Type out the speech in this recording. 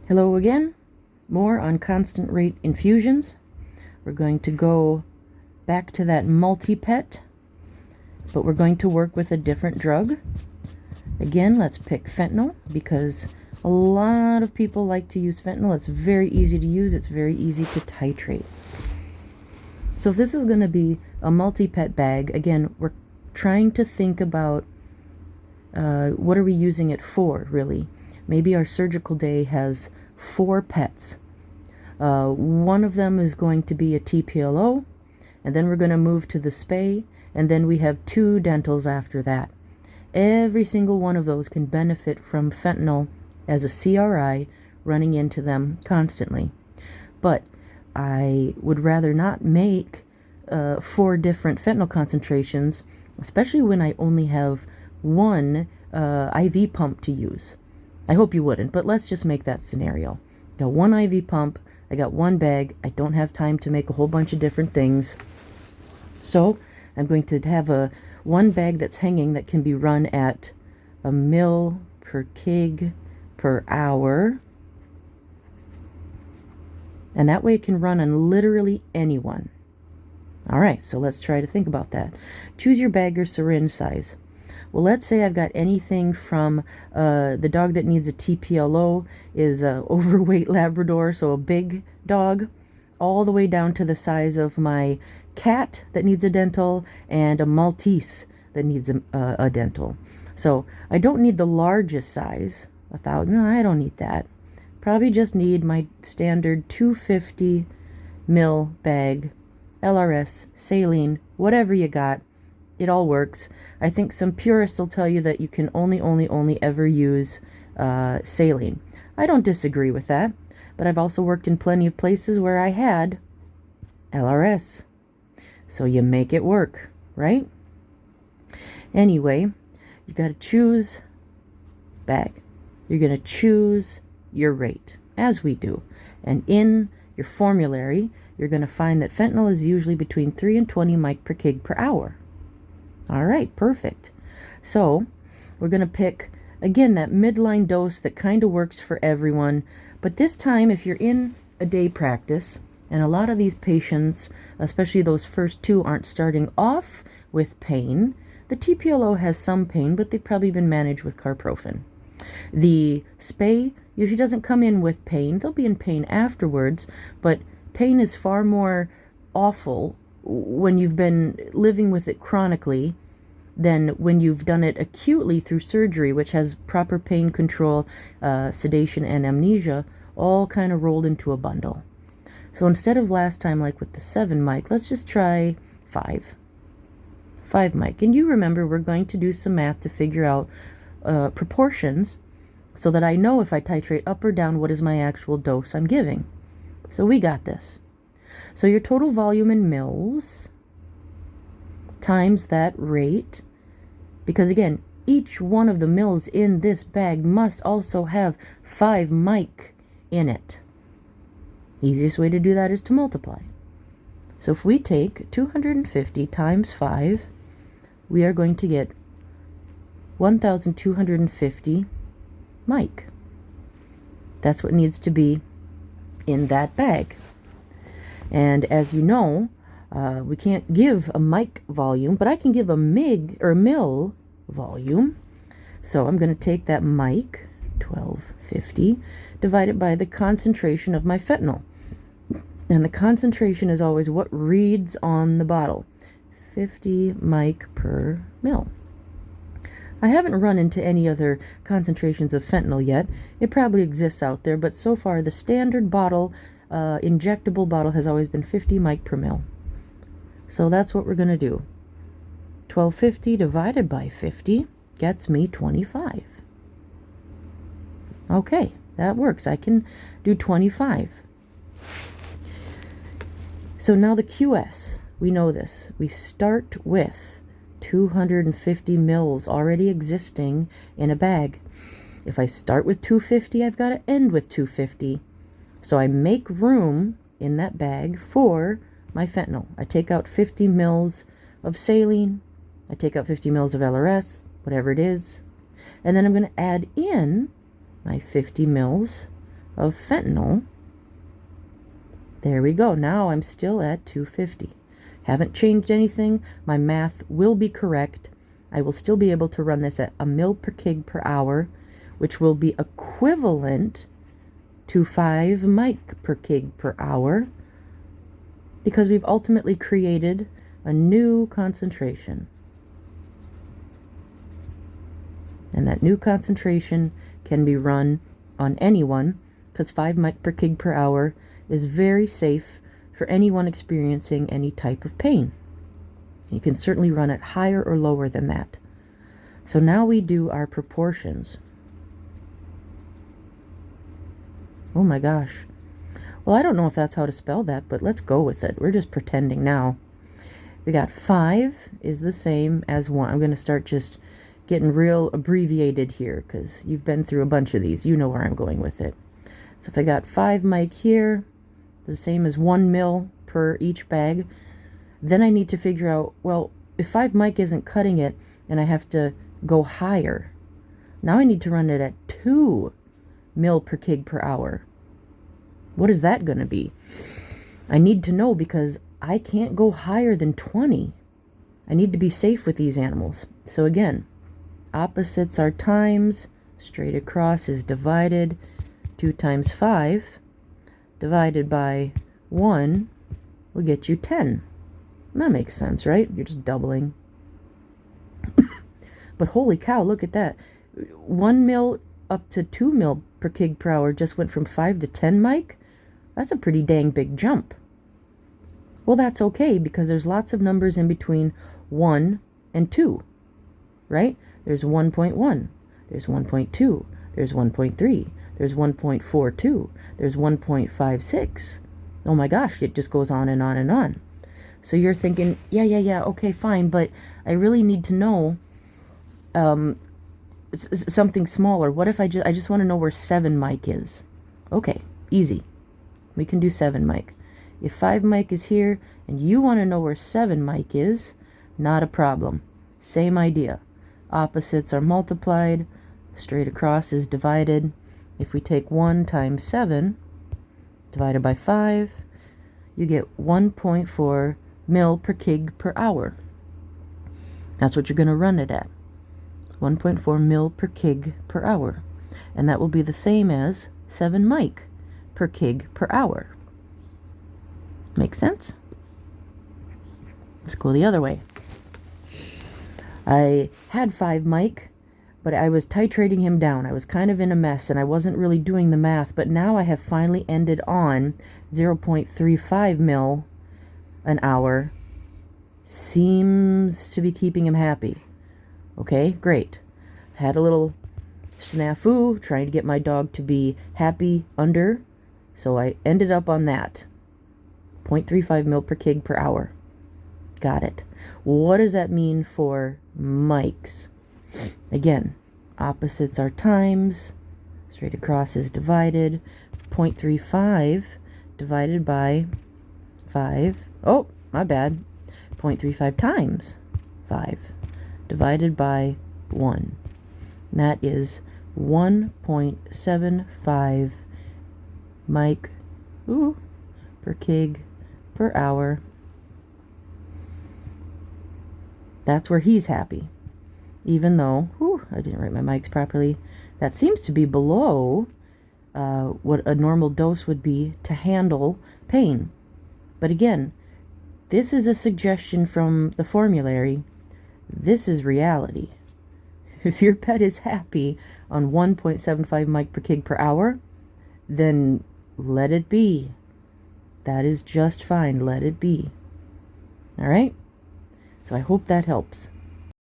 Hello again. More on constant rate infusions. We're going to go back to that multi-pet, but we're going to work with a different drug. Again, let's pick fentanyl because a lot of people like to use fentanyl. It's very easy to use. It's very easy to titrate. So if this is going to be a multi-pet bag, again, we're trying to think about what are we using it for, really. Maybe our surgical day has 4 pets. One of them is going to be a TPLO, and then we're going to move to the spay, and then we have 2 dentals after that. Every single one of those can benefit from fentanyl as a CRI running into them constantly. But I would rather not make 4 different fentanyl concentrations, especially when I only have one IV pump to use. I hope you wouldn't, but let's just make that scenario. I got one IV pump, I got one bag, I don't have time to make a whole bunch of different things. So I'm going to have one bag that's hanging that can be run at 1 ml per kg per hour. And that way it can run on literally anyone. All right, so let's try to think about that. Choose your bag or syringe size. Well, let's say I've got anything from the dog that needs a TPLO is an overweight Labrador, so a big dog, all the way down to the size of my cat that needs a dental and a Maltese that needs a dental. So I don't need the largest size. 1,000, no, I don't need that. Probably just need my standard 250 ml bag, LRS, saline, whatever you got. It all works. I think some purists will tell you that you can only ever use saline. I don't disagree with that, but I've also worked in plenty of places where I had LRS. So you make it work, right? Anyway, you got to choose bag. You're going to choose your rate, as we do. And in your formulary, you're going to find that fentanyl is usually between 3 and 20 mic per kg per hour. All right, perfect. So we're going to pick, again, that midline dose that kind of works for everyone. But this time, if you're in a day practice, and a lot of these patients, especially those first 2, aren't starting off with pain, the TPLO has some pain, but they've probably been managed with carprofen. The spay usually doesn't come in with pain. They'll be in pain afterwards, but pain is far more awful when you've been living with it chronically than when you've done it acutely through surgery, which has proper pain control, sedation, and amnesia all kind of rolled into a bundle. So instead of last time, like with the 7 mic, let's just try 5 mic. And you remember, we're going to do some math to figure out proportions so that I know if I titrate up or down, what is my actual dose I'm giving. So we got this. So your total volume in mils times that rate, because again, each one of the mils in this bag must also have 5 mic in it. Easiest way to do that is to multiply. So if we take 250 times 5, we are going to get 1,250 mic. That's what needs to be in that bag. And as you know, we can't give a mic volume, but I can give a mig or mil volume. So I'm going to take that mic, 1250, divided by the concentration of my fentanyl. And the concentration is always what reads on the bottle, 50 mic per mil. I haven't run into any other concentrations of fentanyl yet. It probably exists out there, but so far the standard bottle, injectable bottle, has always been 50 mic per mil. So that's what we're going to do. 1250 divided by 50 gets me 25. Okay, that works. I can do 25. So now the QS, we know this. We start with 250 mils already existing in a bag. If I start with 250, I've got to end with 250. So I make room in that bag for my fentanyl. I take out 50 mils of saline. I take out 50 mils of LRS, whatever it is. And then I'm going to add in my 50 mils of fentanyl. There we go. Now I'm still at 250. Haven't changed anything. My math will be correct. I will still be able to run this at 1 ml per kg per hour, which will be equivalent to 5 mic per kg per hour, because we've ultimately created a new concentration. And that new concentration can be run on anyone, because 5 mic per kg per hour is very safe for anyone experiencing any type of pain. You can certainly run it higher or lower than that. So now we do our proportions. Oh my gosh. Well, I don't know if that's how to spell that, but let's go with it. We're just pretending now. We got 5 is the same as 1. I'm going to start just getting real abbreviated here, because you've been through a bunch of these. You know where I'm going with it. So if I got 5 mic here, the same as 1 mil per each bag, then I need to figure out, well, if 5 mic isn't cutting it and I have to go higher, now I need to run it at 2 mil per kg per hour. What is that going to be? I need to know, because I can't go higher than 20. I need to be safe with these animals. So again, opposites are times, straight across is divided. 2 times 5 divided by 1 will get you 10. That makes sense, right? You're just doubling. But holy cow, look at that. 1 mil up to 2 mil per kg per hour just went from 5 to 10 mic. That's a pretty dang big jump. Well, that's okay, because there's lots of numbers in between 1 and 2, right? There's 1.1, there's 1.2, there's 1.3, there's 1.42, there's 1.56. Oh my gosh, it just goes on and on and on. So you're thinking, yeah, okay, fine, but I really need to know something smaller. What if I just want to know where 7 mic is? Okay, easy. We can do 7 mic. If 5 mic is here and you want to know where 7 mic is, not a problem. Same idea. Opposites are multiplied, straight across is divided. If we take 1 times 7 divided by 5, you get 1.4 mil per kg per hour. That's what you're going to run it at. 1.4 mil per kg per hour. And that will be the same as 7 mic per kg per hour. Make sense? Let's go the other way. I had 5 mic, but I was titrating him down. I was kind of in a mess, and I wasn't really doing the math, but now I have finally ended on 0.35 mil an hour. Seems to be keeping him happy. Okay, great. Had a little snafu trying to get my dog to be happy under, so I ended up on that. 0.35 mil per kg per hour. Got it. What does that mean for mics? Again, opposites are times, straight across is divided. 0.35 divided by 5. Oh, my bad. 0.35 times 5 divided by 1. That is 1.75 mic per kg per hour. That's where he's happy. Even though, I didn't write my mics properly. That seems to be below what a normal dose would be to handle pain. But again, this is a suggestion from the formulary. This is reality. If your pet is happy on 1.75 mic per kg per hour, then let it be. That is just fine. Let it be. All right? So I hope that helps.